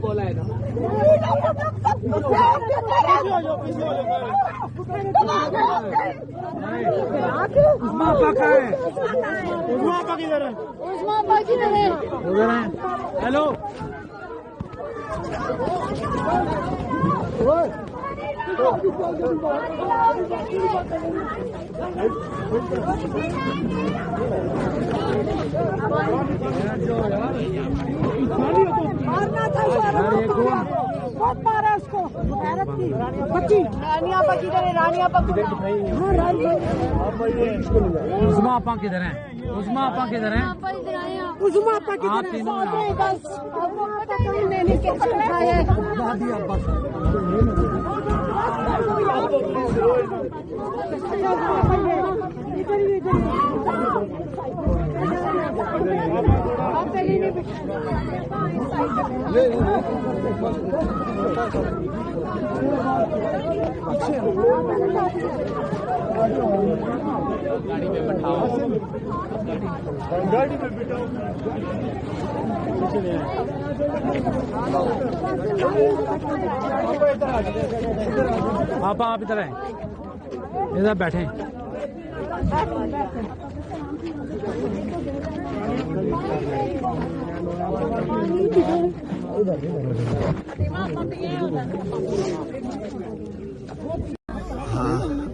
بولا ہے نا ہیلو بہت مارا اس کو بچی رانیاں پکی کرے رانیاں پکی عظما آپا کدھر ہیں عظما آپا کدھر ہیں عظما آپا کی بس میں نے کیسے اٹھایا گاڑی میں بٹھاؤ گاڑی میں بٹھاؤ آپ ادھر آئیں ادھر بیٹھیں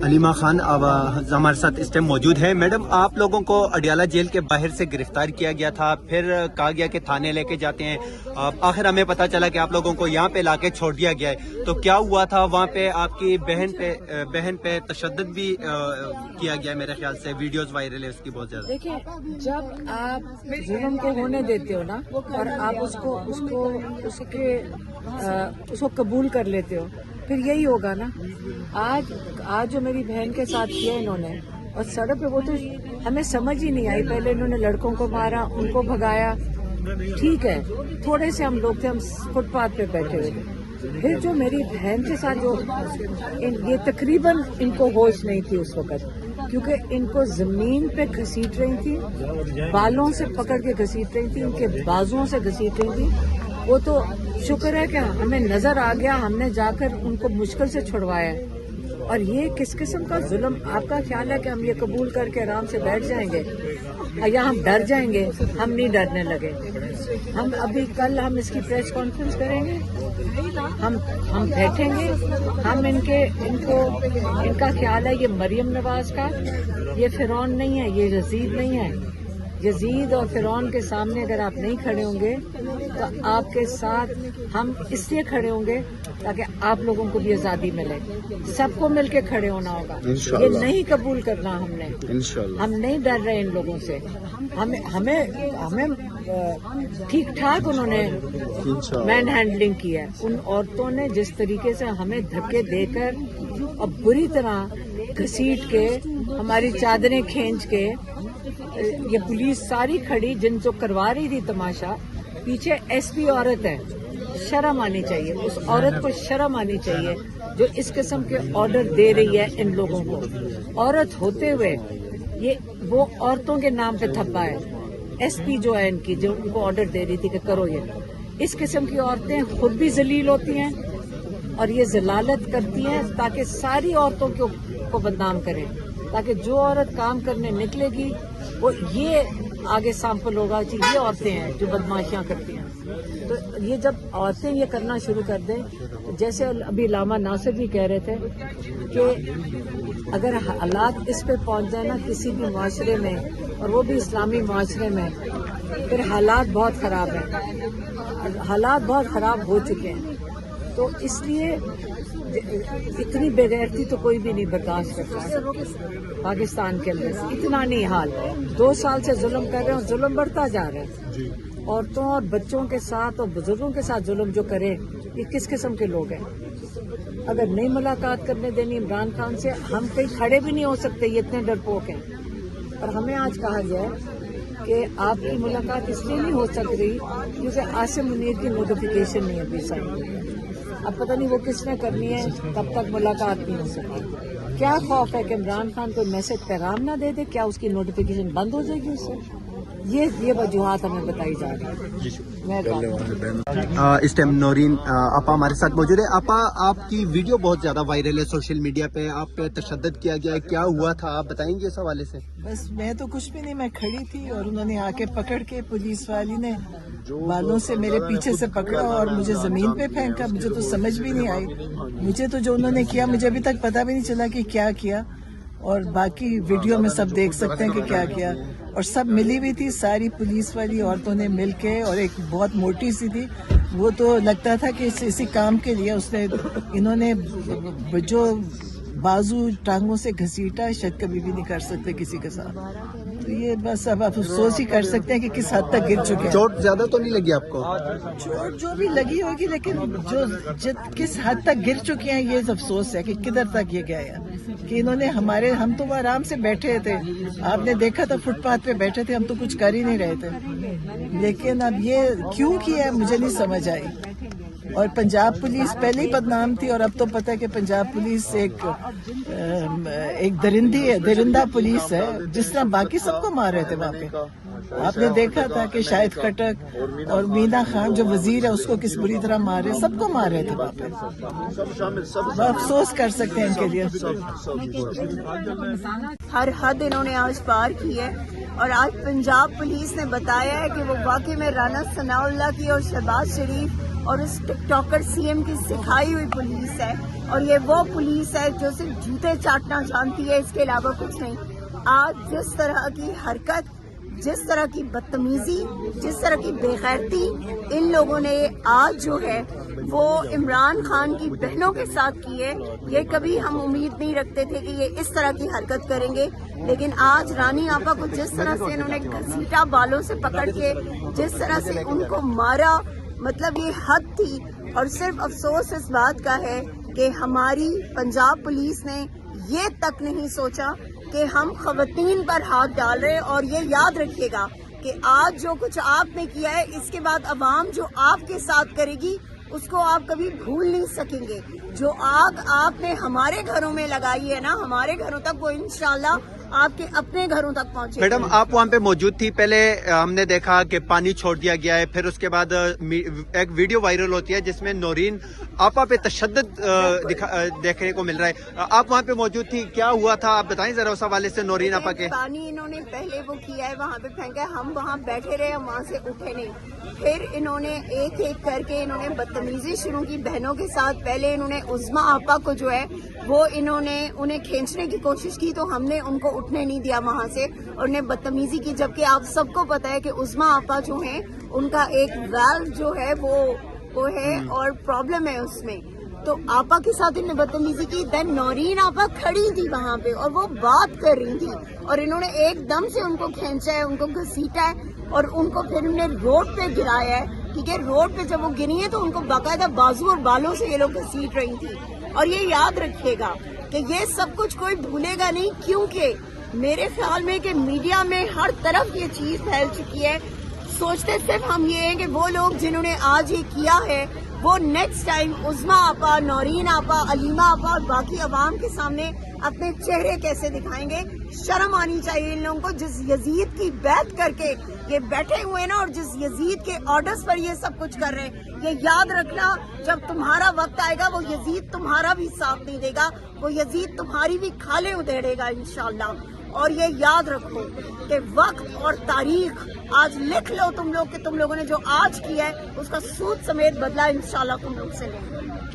علیمہ خان اب ہمارے ساتھ اس ٹائم موجود ہے. میڈم آپ لوگوں کو اڈیالہ جیل کے باہر سے گرفتار کیا گیا تھا, پھر کہا گیا کہ تھانے لے کے جاتے ہیں, آخر ہمیں پتا چلا کہ آپ لوگوں کو یہاں پہ لا کے چھوڑ دیا گیا ہے. تو کیا ہوا تھا وہاں پہ؟ آپ کی بہن پہ تشدد بھی کیا گیا میرے خیال سے, ویڈیوز وائرل ہے اس کی بہت زیادہ. دیکھیں جب آپ ظلم کو ہونے دیتے ہو نا اور آپ اس کو قبول کر لیتے ہو پھر یہی ہوگا نا. آج جو میری بہن کے ساتھ کیا انہوں نے اور سڑک پہ وہ تو ہمیں سمجھ ہی نہیں آئی. پہلے انہوں نے لڑکوں کو مارا, ان کو بھگایا, ٹھیک ہے تھوڑے سے ہم لوگ تھے, ہم فٹ پاتھ پہ بیٹھے ہوئے تھے. پھر جو میری بہن کے ساتھ جو یہ تقریباً ان کو ہوش نہیں تھی اس وقت, کیونکہ ان کو زمین پہ گھسیٹ رہی تھی, بالوں سے پکڑ کے گھسیٹ رہی تھی, ان کے بازوؤں سے گھسیٹ رہی تھی. وہ تو شکر ہے کہ ہمیں نظر آ گیا, ہم نے جا کر ان کو مشکل سے چھڑوایا. اور یہ کس قسم کا ظلم؟ آپ کا خیال ہے کہ ہم یہ قبول کر کے آرام سے بیٹھ جائیں گے یا ہم ڈر جائیں گے؟ ہم نہیں ڈرنے لگے. ہم ابھی کل ہم اس کی پریس کانفرنس کریں گے, ہم بیٹھیں گے, ہم ان کا خیال ہے یہ مریم نواز کا, یہ فرعون نہیں ہے, یہ یزید نہیں ہے. یزید اور فرعون کے سامنے اگر آپ نہیں کھڑے ہوں گے تو آپ کے ساتھ ہم اس لیے کھڑے ہوں گے تاکہ آپ لوگوں کو بھی آزادی ملے. سب کو مل کے کھڑے ہونا ہوگا. یہ نہیں قبول کرنا ہم نے. ہم نہیں ڈر رہے ان لوگوں سے. ہمیں ٹھیک ٹھاک انہوں نے مین ہینڈلنگ کی ہے. ان عورتوں نے جس طریقے سے ہمیں دھکے دے کر اور بری طرح گھسیٹ کے, ہماری چادریں کھینچ کے, یہ پولیس ساری کھڑی جن جو کروا رہی تھی تماشا, پیچھے ایس پی عورت ہے. شرم آنی چاہیے, اس عورت کو شرم آنی چاہیے جو اس قسم کے آرڈر دے رہی ہے ان لوگوں کو. عورت ہوتے ہوئے یہ وہ عورتوں کے نام پہ تھپا ہے. ایس پی جو ہے ان کی, جو ان کو آرڈر دے رہی تھی کہ کرو یہ. اس قسم کی عورتیں خود بھی ذلیل ہوتی ہیں اور یہ ذلالت کرتی ہیں تاکہ ساری عورتوں کو بدنام کریں, تاکہ جو عورت کام کرنے نکلے گی وہ یہ آگے سیمپل ہوگا کہ یہ عورتیں ہیں جو بدماشیاں کرتی ہیں. تو یہ جب عورتیں یہ کرنا شروع کر دیں, جیسے ابھی علامہ ناصر بھی کہہ رہے تھے کہ اگر حالات اس پہ پہنچ جائیں نا کسی بھی معاشرے میں, اور وہ بھی اسلامی معاشرے میں, پھر حالات بہت خراب ہیں. حالات بہت خراب ہو چکے ہیں. تو اس لیے اتنی بے غیرتی تو کوئی بھی نہیں برداشت کرتا پاکستان کے اندر. اتنا نہیں حال. 2 سال سے ظلم کر رہے ہیں اور ظلم بڑھتا جا رہا ہے. عورتوں اور بچوں کے ساتھ اور بزرگوں کے ساتھ ظلم جو کرے, یہ کس قسم کے لوگ ہیں؟ اگر نہیں ملاقات کرنے دینی عمران خان سے, ہم کہیں کھڑے بھی نہیں ہو سکتے, یہ اتنے ڈرپوک ہیں. اور ہمیں آج کہا گیا ہے کہ آپ کی ملاقات اس لیے نہیں ہو سک رہی کیونکہ عاصم منیر کی نوٹیفیکیشن نہیں ابھی سامنے. اب پتہ نہیں وہ کس نے کرنی ہے, تب تک ملاقات نہیں ہو سکتی. کیا خوف ہے کہ عمران خان کوئی میسج پیغام نہ دے دے؟ کیا اس کی نوٹیفیکیشن بند ہو جائے گی اس سے؟ ये वजूहात हमें बताई जा रही है। इस टाइम नौरीन आपा हमारे साथ मौजूद है। आपा, आपकी वीडियो बहुत ज्यादा वायरल है सोशल मीडिया पे, आप पे तशद्दुद किया गया है, क्या हुआ था आप बताएंगे इस हवाले से? बस मैं तो कुछ भी नहीं, मैं खड़ी थी और उन्होंने आके पकड़ के, पुलिस वाली ने बालों से मेरे पीछे से पकड़ा और मुझे जमीन पे फेंका। मुझे तो समझ भी नहीं आई, मुझे तो जो उन्होंने किया मुझे अभी तक पता भी नहीं चला कि क्या किया, और बाकी वीडियो में सब देख सकते हैं कि क्या किया। और सब मिली हुई थी, सारी पुलिस वाली औरतों ने मिल के, और एक बहुत मोटी सी थी, वो तो लगता था कि इसी काम के लिए उसने, इन्होंने जो बाजू टांगों से घसीटा शायद कभी भी नहीं कर सकते किसी के साथ। तो ये बस अब आप अफसोस ही कर सकते हैं कि किस हद तक गिर चुके हैं। चोट ज्यादा तो नहीं लगी आपको? चोट जो भी लगी होगी, लेकिन किस हद तक गिर चुके हैं ये अफसोस है कि किधर तक ये गया है। कि इन्होंने हम तो आराम से बैठे थे, आपने देखा था फुटपाथ पे बैठे थे, हम तो कुछ कर ही नहीं रहे थे, लेकिन अब ये क्यों किया मुझे नहीं समझ आई। और पंजाब पुलिस पहले ही बदनाम थी, और अब तो पता है कि पंजाब पुलिस एक दरिंदा पुलिस है, जिस तरह बाकी सबको मार रहे थे वहाँ पे। आपने देखा था कि शाहिद खटक और मीना खान जो वजीर है उसको किस बुरी तरह मारे, सबको मार रहे थे वहाँ पे। अफसोस कर सकते हैं इनके लिए। हर हद इन्होंने आज पार की है, और आज पंजाब पुलिस ने बताया है कि वो वाकई में राना सनाउल्लाह की और शहबाज शरीफ और उस टिकटॉकर सीएम की सिखाई हुई पुलिस है, और ये वो पुलिस है जो सिर्फ जूते चाटना जानती है, इसके अलावा कुछ नहीं। आज जिस तरह की हरकत, जिस तरह की बदतमीजी, जिस तरह की बेगैरती इन लोगों ने आज जो है वो इमरान खान की बहनों के साथ की है, ये कभी हम उम्मीद नहीं रखते थे कि ये इस तरह की हरकत करेंगे। लेकिन आज रानी आपा को जिस तरह से इन्होंने घसीटा, बालों से पकड़ के जिस तरह से उनको मारा, मतलब ये हद थी। और सिर्फ अफसोस इस बात का है कि हमारी पंजाब पुलिस ने ये तक नहीं सोचा कि हम खवातीन पर हाथ डाल रहे हैं। और ये याद रखिएगा कि आज जो कुछ आपने किया है, इसके बाद अवाम जो आपके साथ करेगी उसको आप कभी भूल नहीं सकेंगे। जो आग आपने हमारे घरों में लगाई है ना, हमारे घरों तक वो इंशाल्लाह आपके अपने घरों तक पहुंचे। मैडम, आप वहाँ पे मौजूद थी, पहले हमने देखा कि पानी छोड़ दिया गया है, फिर उसके बाद एक वीडियो वायरल होती है जिसमें नौरीन आपा पे तशद्दुद देखने को मिल रहा है। आप वहाँ पे मौजूद थी, क्या हुआ था आप बताएं जरा उस हवाले से नौरीन आपा के। पानी इन्होंने पहले वो किया है, वहाँ पे फेंका, हम वहाँ बैठे रहे, हम वहाँ से उठे नहीं। फिर इन्होंने एक एक करके इन्होंने बदतमीजी शुरू की बहनों के साथ। पहले इन्होंने उस्मा आपा को जो है वो इन्होंने उन्हें खींचने की कोशिश की, तो हमने उनको उठने नहीं दिया वहाँ से, और उन्हें बदतमीजी की। जबकि आप सबको पता है कि उस्मा आपा जो है उनका एक वाल्व जो है वो है और प्रॉब्लम है उसमें, तो आपा के साथ इन्होंने बदतमीजी की। देन नौरीन आपा खड़ी थी वहाँ पे और वो बात कर रही थी, और इन्होंने एकदम से उनको खींचा है, उनको घसीटा है, और उनको फिर इन्होंने रोड पे गिराया है। ठीक है, रोड पे जब वो गिरी है तो उनको बाकायदा बाजू और बालों से ये लोग घसीट रही थी। और ये याद रखिएगा कि ये सब कुछ कोई भूलेगा नहीं, क्योंकि मेरे ख्याल में कि मीडिया में हर तरफ ये चीज फैल चुकी है। सोचते सिर्फ हम ये हैं कि वो लोग जिन्होंने आज ये किया है वो नेक्स्ट टाइम उस्मा आपा, नौरीन आपा, अलीमा आपा और बाकी अवाम के सामने अपने चेहरे कैसे दिखाएंगे। शर्म आनी चाहिए इन लोगों को, जिस यजीद की बैत करके ये बैठे हुए हैं ना, और जिस यजीद के ऑर्डर्स पर ये सब कुछ कर रहे हैं। ये याद रखना, जब तुम्हारा वक्त आएगा वो यजीद तुम्हारा भी साथ नहीं देगा, वो यजीद तुम्हारी भी खाले उधेड़ेगा इंशाल्लाह। और ये याद रखो कि वक्त और तारीख आज लिख लो तुम लोग कि तुम लोगों ने जो आज किया है उसका सूद समेत बदला इंशाल्लाह तुम लोग से लेंगे।